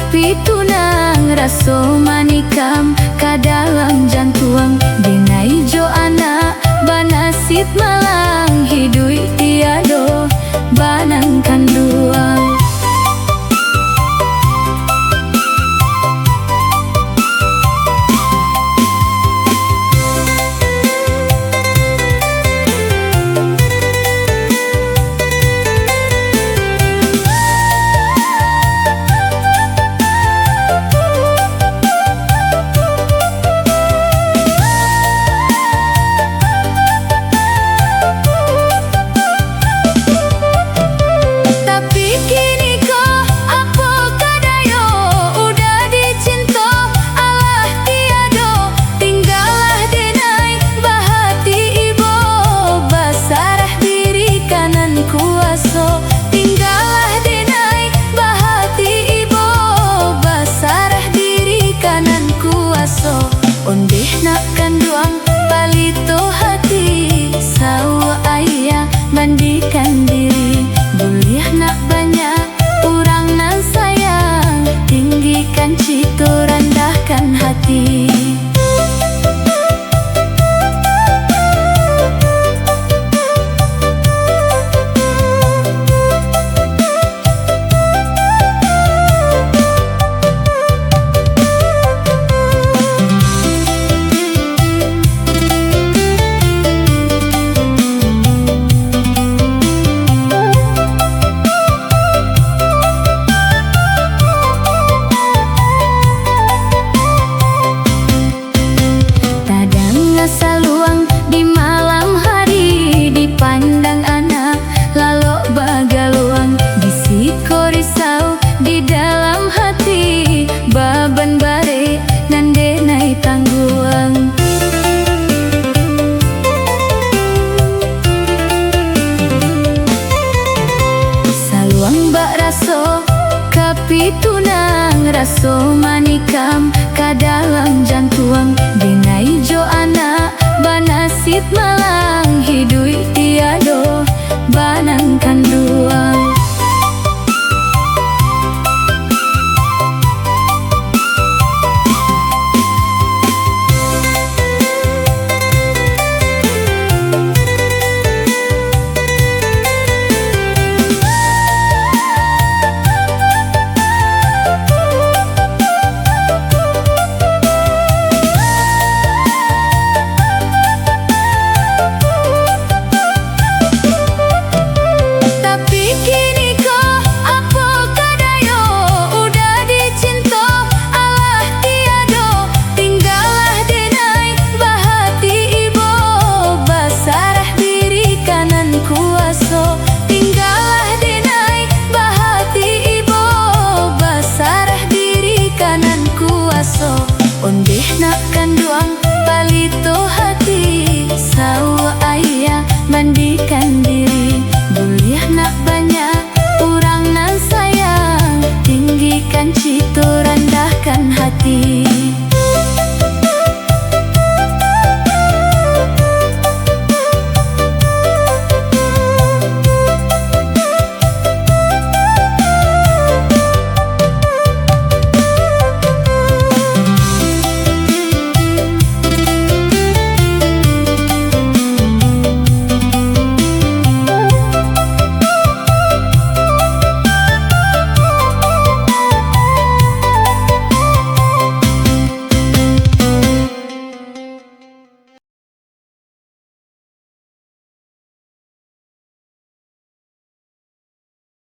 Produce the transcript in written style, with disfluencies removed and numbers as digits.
Kapi tunang raso manikam kadalam jantuang denai jo anak banasit malang hidui tiado banang kanduang. Ondeh nak kanduang palito hati sawa ayah mandikan diri boleh nak banyak orang nan sayang tinggikan cito rendahkan hati. Saluang di malam hari dipandang anak lalu bagaluang bisiko risau di dalam hati baban bare nan denai tangguang. Saluang bak raso kapi tunang raso manikam kadalam jantuang denai jo anak banasit malang hidui tiado banang kanduang. Ondeh nak